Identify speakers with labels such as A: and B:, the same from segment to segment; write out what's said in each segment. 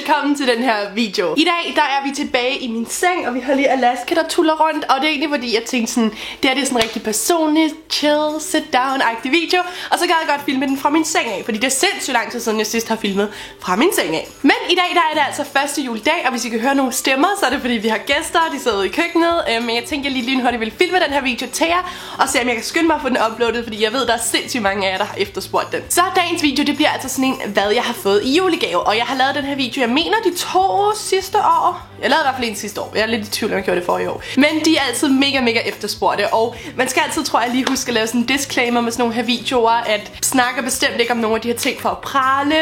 A: velkommen til den her video. I dag der er vi tilbage i min seng, og vi har lige Alaska, der tuller rundt. Og det er egentlig fordi jeg tænkte sådan, det er sådan en rigtig personlig, chill, sit down-agtig video. Og så kan jeg godt filme den fra min seng af, fordi det er sindssygt lang tid siden jeg sidst har filmet fra min seng af. Men i dag der er det altså første juledag, og hvis I kan høre nogle stemmer, så er det fordi vi har gæster, de sidder ude i køkkenet. Men jeg tænkte jeg lige lynhurtigt ville filme den her video til jer, og se om jeg kan skynde mig at få den uploadet, fordi jeg ved der er sindssygt mange af jer, der har efterspurgt den. Så dagens video, det bliver altså sådan en, hvad jeg har fået i julegave. Og jeg har lavet den her video, jeg mener de 2 sidste år. Jeg lavede i hvert fald en sidste år. Jeg er lidt i tvivl, om jeg gjorde det for i år. Men de er altid mega efterspurgte. Og man skal altid, tror jeg, lige huske at lave sådan en disclaimer med sådan nogle her videoer, at snakker bestemt ikke om nogle af de her ting for at prale.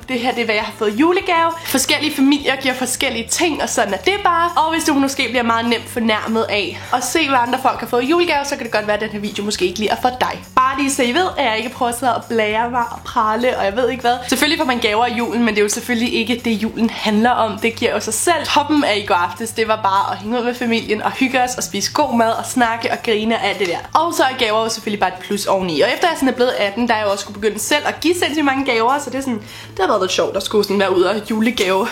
A: Det her det er, hvad jeg har fået i julegave. Forskellige familier giver forskellige ting, og sådan er det bare. Og hvis du måske bliver meget nemt fornærmet af at se, hvad andre folk har fået i julegave, så kan det godt være, at den her video måske ikke lige er for dig. Bare lige så I ved, at jeg ikke prøver at sidde og blære mig og prale, og jeg ved ikke hvad. Selvfølgelig får man gaver i julen, men det er jo selvfølgelig ikke det, julen handler om. Det giver jo sig selv. Toppen af i går aftes, det var bare at hænge ud med familien og hygge os og spise god mad og snakke og grine og alt det der. Og så er gaver jo selvfølgelig bare et plus oveni. Og efter jeg sådan er blevet 18, der er jeg også skulle begynde selv at give sindssygt mange gaver, så det er sådan, det har været lidt sjovt at skulle sådan være ude og julegave.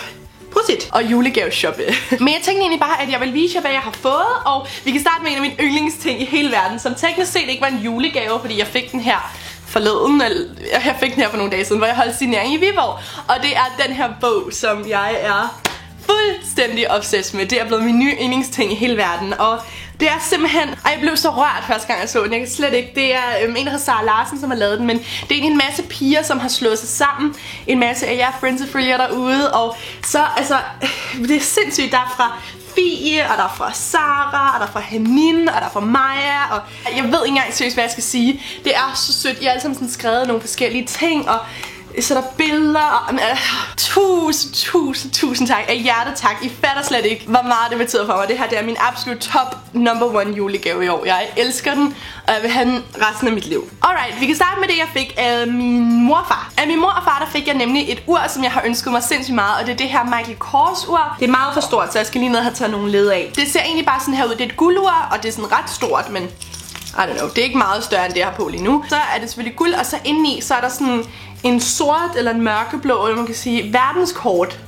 A: Og julegave-shoppe. Men jeg tænkte egentlig bare, at jeg vil vise jer, hvad jeg har fået. Og vi kan starte med en af mine yndlingsting i hele verden, som teknisk set ikke var en julegave, fordi jeg fik den her forleden, eller jeg fik den her for nogle dage siden, hvor jeg holdt signering i Viborg. Og det er den her bog, som jeg er fuldstændig obsessed med. Det er blevet min nye yndlingsting i hele verden. Og det er simpelthen... jeg blev så rørt første gang jeg så den. Jeg kan slet ikke... Det er en, der hedder Sara Larsen, som har lavet den. Men det er egentlig en masse piger, som har slået sig sammen. En masse af jer friends og følger derude. Og så, altså... det er sindssygt. Der er fra Fie, og der er fra Sara, og der er fra Henning, og der er fra Maja. Og jeg ved ikke engang seriøst, hvad jeg skal sige. Det er så sødt. I har alle sammen sådan skrevet nogle forskellige ting, og så der billeder, og tusind tak af hjertet tak. I fatter slet ikke, hvor meget det betyder for mig. Det her det er min absolut top #1 julegave i år. Jeg elsker den, og jeg vil have den resten af mit liv. Alright, vi kan starte med det, jeg fik af min mor og far. Af min mor og far, der fik jeg nemlig et ur, som jeg har ønsket mig sindssygt meget, og det er det her Michael Kors ur. Det er meget for stort, så jeg skal lige ned og have taget nogle led af. Det ser egentlig bare sådan her ud. Det er et guldur, og det er sådan ret stort, men I don't know, det er ikke meget større end det, jeg har på lige nu. Så er det selvfølgelig guld, og så indeni, så er der sådan en sort eller en mørkeblå, eller man kan sige verdenskort.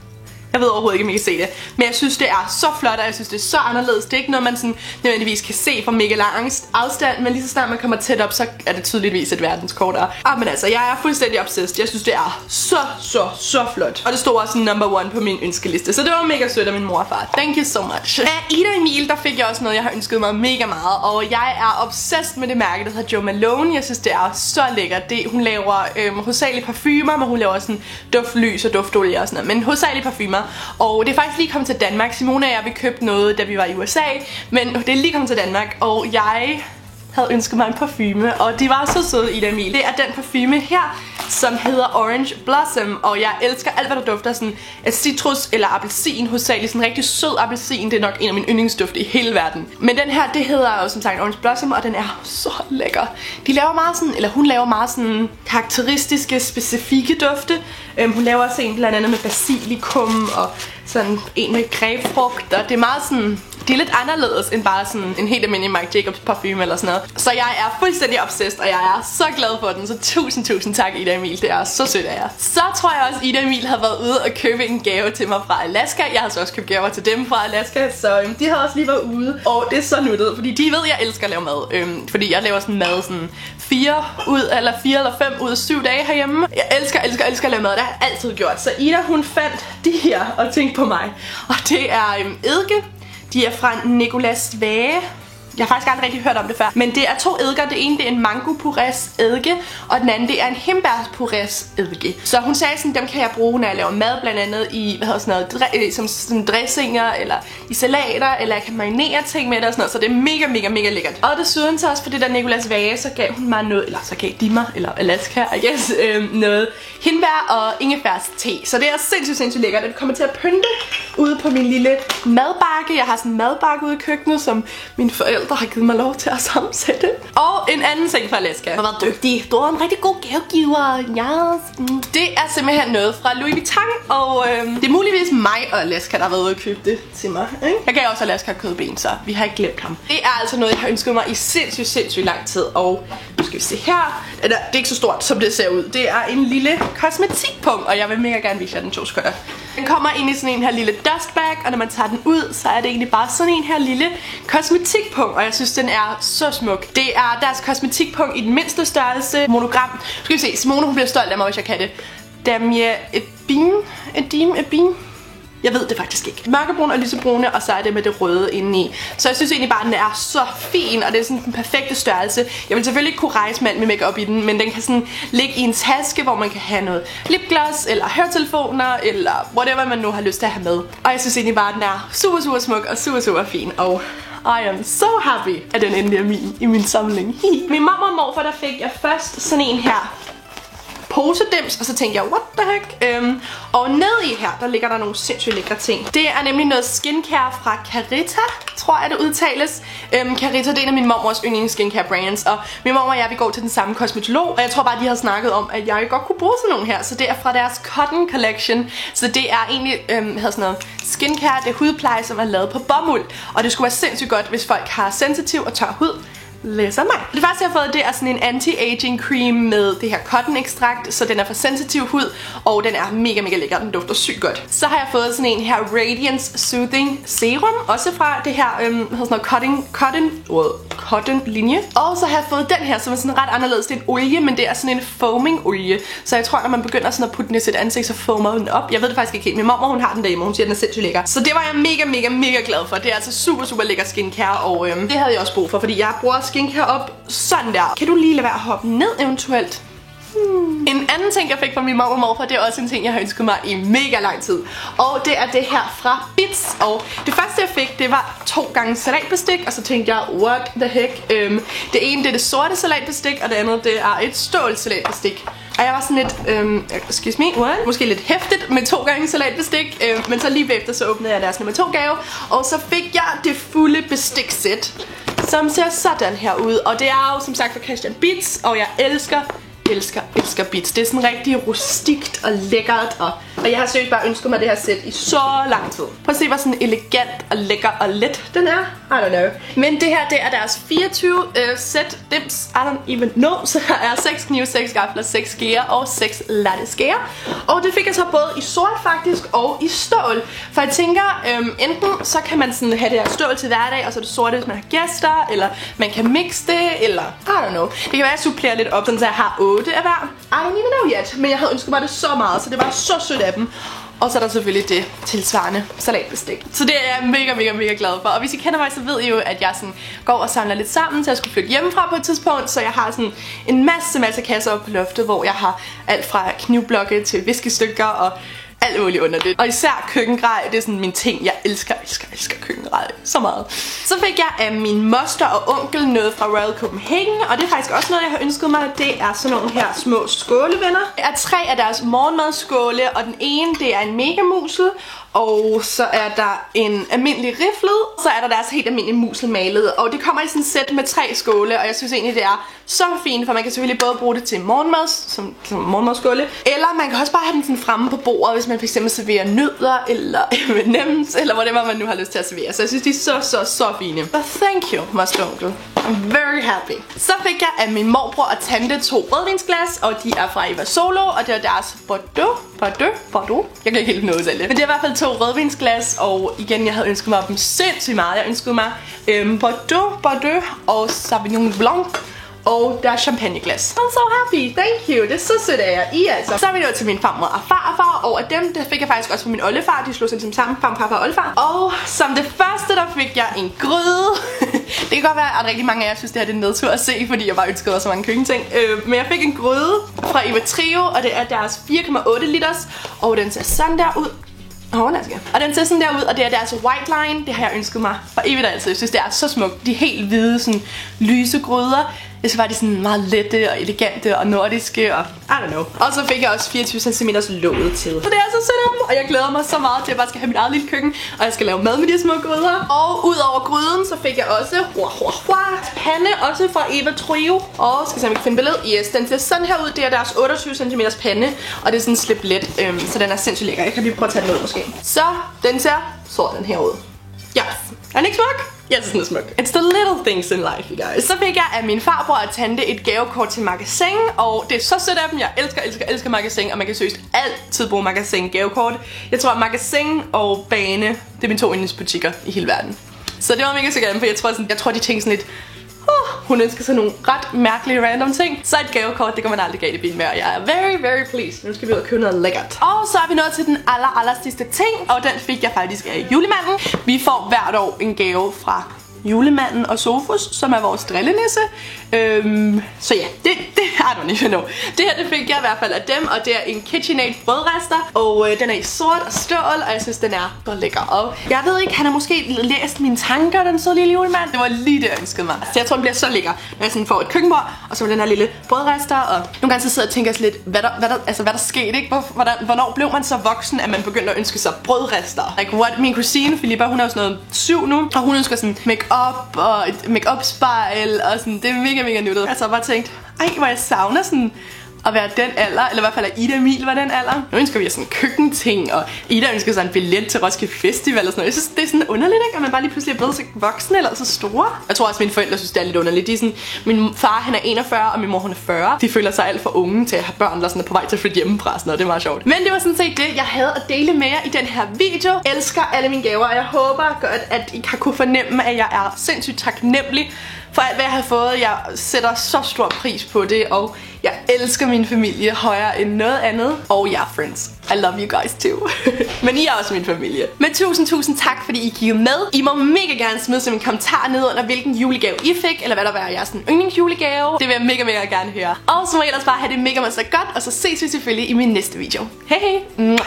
A: Jeg ved overhovedet ikke, om I kan se det. Men jeg synes, det er så flot, og jeg synes, det er så anderledes. Det er ikke noget, man sådan nødvendigvis kan se fra mega lang afstand, men lige så snart man kommer tæt op, så er det tydeligvis et verdenskort. Men altså, jeg er fuldstændig obsessed. Jeg synes, det er så flot. Og det stod også #1 på min ønskeliste. Så det var mega sødt af min mor og far. Thank you so much. Af Ida Emil, der fik jeg også noget, jeg har ønsket mig mega meget. Og jeg er obsessed med det mærke, der hedder Jo Malone. Jeg synes, det er så lækkert. Hun laver hovedsageligt parfumer, men hun laver sådan duftlys og duftolie og sådan noget. Men hovedsageligt parfumer. Og det er faktisk lige kommet til Danmark. Simone og jeg, vi købte noget, da vi var i USA. Men det er lige kommet til Danmark, og jeg havde ønsket mig en parfume. Og de var så søde, Ida Emil. Det er den parfume her, som hedder Orange Blossom. Og jeg elsker alt, hvad der dufter sådan af citrus eller appelsin. Hovedsageligt sådan en rigtig sød appelsin. Det er nok en af mine yndlingsdufte i hele verden. Men den her, det hedder jo som sagt Orange Blossom, og den er så lækker. De laver meget sådan, eller hun laver meget sådan karakteristiske, specifikke dufte. Hun laver også en blandt andet med basilikum og sådan en med grebfrugt. Og det er meget sådan... De er lidt anderledes end bare sådan en helt almindelig Marc Jacobs parfume eller sådan noget. Så jeg er fuldstændig obsessed, og jeg er så glad for den. Så tusind tak, Ida Emil. Det er så sødt af jer. Så tror jeg også, Ida Emil har været ude og købe en gave til mig fra Alaska. Jeg har så også købt gaver til dem fra Alaska, så de har også lige været ude. Og det er så nuttet, fordi de ved, at jeg elsker at lave mad. Fordi jeg laver sådan mad sådan 4 eller 5 ud af 7 dage herhjemme. Jeg elsker at lave mad. Det har jeg altid gjort. Så Ida, hun fandt de her og tænkte på mig. Og det er eddike. De er fra Nicolas Vage. Jeg har faktisk aldrig rigtig hørt om det før. Men det er 2 eddikeer. Det ene det er en mango purés eddike, og den anden det er en hindbær purés eddike. Så hun sagde sådan, dem kan jeg bruge, når jeg laver mad, blandt andet i som sådan dressinger, eller i salater, eller jeg kan marinere ting med det og sådan noget. Så det er mega lækkert. Og desuden så også for det der Nicolas Vage, så gav hun mig noget, eller så gav de mig, eller Alaska, I guess, noget hindbær og ingefærs te. Så det er sindssygt lækkert. Det kommer til at pynte ude på min lille madbakke. Jeg har sådan en madbakke ude i køkkenet, som mine forældre har givet mig lov til at sammensætte. Og en anden ting fra Alaska. Du har været dygtig. Du er en rigtig god gavegiver. Yes. Det er simpelthen noget fra Louis Vuitton. Og det er muligvis mig og Alaska, der har været ude og købe det til mig. Ikke? Jeg gav også Alaska kødben, så vi har ikke glemt ham. Det er altså noget, jeg har ønsket mig i sindssygt lang tid. Og nu skal vi se her. Det er ikke så stort, som det ser ud. Det er en lille kosmetikpunkt, og jeg vil mega gerne vise jer den 2 sekunder. Den kommer ind i sådan en her lille dustbag, og når man tager den ud, så er det egentlig bare sådan en her lille kosmetikpunkt, og jeg synes, den er så smuk. Det er deres kosmetikpunkt i den mindste størrelse, monogram. Skal vi se, Simone hun bliver stolt af mig, hvis jeg kan det. Damie Edim. Jeg ved det faktisk ikke. Mørkebrune og lysebrune, og så er det med det røde indeni. Så jeg synes egentlig bare, at den er så fin, og det er sådan den perfekte størrelse. Jeg vil selvfølgelig ikke kunne rejse med alt med makeup i den, men den kan sådan ligge i en taske, hvor man kan have noget lipgloss, eller høretelefoner, eller whatever man nu har lyst til at have med. Og jeg synes egentlig bare, at den er super, super smuk og super, super fin. Og I am so happy, at den endelig er i min samling. Min mamma og morfar, der fik jeg først sådan en her posedims, og så tænkte jeg, what the heck? Og nede i her, der ligger der nogle sindssygt lækre ting. Det er nemlig noget skincare fra Carita, tror jeg det udtales. Carita, det er en af min mormors yndlings skincare brands, og min mormor og jeg, vi går til den samme kosmetolog, og jeg tror bare, de har snakket om, at jeg godt kunne bruge sådan nogle her. Så det er fra deres Cotton Collection, så det er egentlig, sådan noget skincare, det er hudpleje, som er lavet på bomuld, og det skulle være sindssygt godt, hvis folk har sensitiv og tør hud. Læser mig. Det første jeg har fået, det er sådan en anti-aging cream med det her cotton ekstrakt, så den er for sensitiv hud, og den er mega mega lækker, den dufter sygt godt. Så har jeg fået sådan en her Radiance Soothing Serum, også fra det her, sådan noget cotton linje. Og så har jeg fået den her, som er sådan ret anderledes. Det er en olie, men det er sådan en foaming olie. Så jeg tror, når man begynder sådan at putte den i sit ansigt, så foamer den op. Jeg ved det faktisk ikke helt. Min mormor, hun har den derhjemme, hun siger, den er sindssygt lækker. Så det var jeg mega glad for. Det er altså super, super lækker skincare, og det havde jeg også brug for, fordi jeg bruger skincare op sådan der. Kan du lige lade være at hoppe ned eventuelt? En anden ting, jeg fik fra min mormor og morfar, det er også en ting, jeg har ønsket mig i mega lang tid. Og det er det her fra Bits. Og det første, jeg fik, det var 2 gange salatbestik. Og så tænkte jeg, what the heck? Det ene, det er det sorte salatbestik, og det andet, det er et stålsalatbestik. Og jeg var sådan lidt, excuse me, what? Måske lidt hæftigt med 2 gange salatbestik. Men så lige bagefter, så åbnede jeg deres nummer 2 gave. Og så fik jeg det fulde bestiksæt, som ser sådan her ud. Og det er jo som sagt fra Christian Bits, og jeg elsker Bits. Det er sådan rigtig rustikt og lækkert, og jeg har seriøst bare ønsket mig det her sæt i så lang tid. Prøv at se, hvor sådan elegant og lækker og let den er. I don't know. Men det her, det er deres 24 sæt dims. I don't even know. Så her er 6 knive, 6 gafler, 6 skeer og 6 latteskeer. Og det fik jeg så både i sort faktisk og i stål. For jeg tænker, enten så kan man sådan have det her stål til hverdag, og så det sorte, hvis man har gæster, eller man kan mixe det, eller I don't know. Det kan være, at jeg supplerer lidt op, sådan så jeg har 8 af hver. I don't even know yet. Men jeg havde ønsket mig det så meget, så det var så sødt af dem. Og så er der selvfølgelig det tilsvarende salatbestik. Så det er jeg mega glad for. Og hvis I kender mig, så ved I jo, at jeg sådan går og samler lidt sammen, så jeg skulle flytte hjemmefra på et tidspunkt. Så jeg har sådan en masse kasser op på loftet, hvor jeg har alt fra knivblokke til viskestykker og alt muligt under det. Og især køkkengrej, det er sådan min ting. Jeg elsker køkkengrej så meget. Så fik jeg af min moster og onkel noget fra Royal Copenhagen, og det er faktisk også noget, jeg har ønsket mig. Det er sådan nogle her små skålevenner. Det er 3 af deres morgenmadskåle, og den ene, det er en megamusel, og så er der en almindelig riflet, så er der deres helt almindelige muselmalet, og det kommer i sådan et sæt med 3 skåle, og jeg synes egentlig, det er så fint, for man kan selvfølgelig både bruge det til morgenmad, som morgenmadskåle, eller man kan også bare have den sådan fremme på bordet, hvis man fx serverer nødder, eller M&M's, eller whatever man nu har lyst til at servere. Så jeg synes, de er så fine. But thank you, moster og onkel. I'm very happy. Så fik jeg af min morbror og tante 2 rødvinsglas, og de er fra Eva Solo, og det er deres Bordeaux. Jeg kan ikke helt nå selv det. Men det er i hvert fald 2 rødvinsglas, og igen, jeg havde ønsket mig dem sindssygt meget. Jeg ønskede mig Bordeaux og Sauvignon Blanc. Og der er champagneglas. I'm so happy, thank you. Det er så sødt af jer. I altså. Så er vi nået til min farmor og farfar, og af dem, der fik jeg faktisk også fra min oldefar. De slog sig sammen, farfar og oldefar. Og som det første, der fik jeg en gryde. Det kan godt være, at rigtig mange af jer synes, det her det er nedtur at se, fordi jeg bare ønskede mig så mange køkkenting. Men jeg fik en gryde fra Eva Trio, og det er deres 4,8 liters. Og den ser sådan der ud. Og den ser sådan der ud, og det er deres white line. Det har jeg ønsket mig for evigt altid. Jeg synes, det er så smukt. De helt hvide, sådan lyse gryder. Jeg synes bare, de er sådan meget lette og elegante og nordiske og I don't know. Og så fik jeg også 24 cm låget til. Så det er så sødt af dem, og jeg glæder mig så meget til, at jeg bare skal have mit eget lille køkken. Og jeg skal lave mad med de små gryder. Og ud over gryden, så fik jeg også pande, også fra Eva Trio. Og skal se, om jeg kan finde billedet. Yes, den ser sådan her ud. Det er deres 28 cm pande, og det er sådan slip let, så den er sindssygt lækker. Jeg kan lige prøve at tage den ud måske. Så den ser sådan her ud. Yes. Er den ikke smuk? Jeg synes, den er smuk. It's the little things in life, you guys. Så fik jeg af min farbror og tante et gavekort til Magasin, og det er så sødt af dem. Jeg elsker Magasin, og man kan seriøst altid bruge Magasin gavekort. Jeg tror, at Magasin og Bane, det er mine 2 yndlingsbutikker i hele verden. Så det var mega så gerne, for jeg tror de tænker sådan lidt, hun ønsker sig nogle ret mærkelige random ting. Så et gavekort, det kan man aldrig galt i bil med, og jeg er very pleased. Nu skal vi ud og købe noget lækkert. Og så er vi nået til den aller sidste ting, og den fik jeg faktisk af julemanden. Vi får hvert år en gave fra julemanden og Sofus, som er vores drillenisse. Så ja, det I don't even know. Det her, det fik jeg i hvert fald af dem, og det er en KitchenAid brødrester, og den er i sort og stål, og jeg synes, den er så lækker. Og jeg ved ikke, han har måske læst mine tanker, den søde lille julemand. Det var lige det, jeg ønskede mig. Så jeg tror, den bliver så lækker, når jeg sådan får et køkkenbord, og så med den her lille brødrester, og nogle gange så sidder jeg og tænker lidt, hvad der skete, ikke? Hvornår blev man så voksen, at man begyndte at ønske sig brødrester? Like what? Min kusine, Filippa, hun er jo sådan noget 7 nu, og hun ønsker sådan make-up og et make-up spejl, og sådan, det er mega nuttet. Jeg så bare tænkt, ej, hvor jeg savner sådan at være den alder, eller i hvert fald at Ida Emil var den alder. Nu ønsker vi sådan køkkenting, og Ida ønsker sig en billet til Roskilde Festival og sådan noget. Jeg synes, det er sådan underligt, ikke? At man bare lige pludselig er blevet så voksen eller så store. Jeg tror også, mine forældre synes, det er lidt underligt. De er sådan, min far, han er 41, og min mor, hun er 40. De føler sig alt for unge til at have børn, der sådan er på vej til at flytte hjemmefra, sådan noget. Det er meget sjovt. Men det var sådan set det, jeg havde at dele med jer i den her video. Jeg elsker alle mine gaver, og jeg håber godt, at I kan kunne fornemme, at jeg er sindssygt taknemmelig for alt, hvad jeg har fået. Jeg sætter så stor pris på det, og jeg elsker min familie højere end noget andet. Og ja, friends, I love you guys too. Men I er også min familie. Men tusind tak, fordi I kiggede med. I må mega gerne smide som en kommentar ned under, hvilken julegave I fik, eller hvad der var jeres yndlingsjulegave. Det vil jeg mega gerne høre. Og så må I ellers bare have det mega godt, og så ses vi selvfølgelig i min næste video. Hej!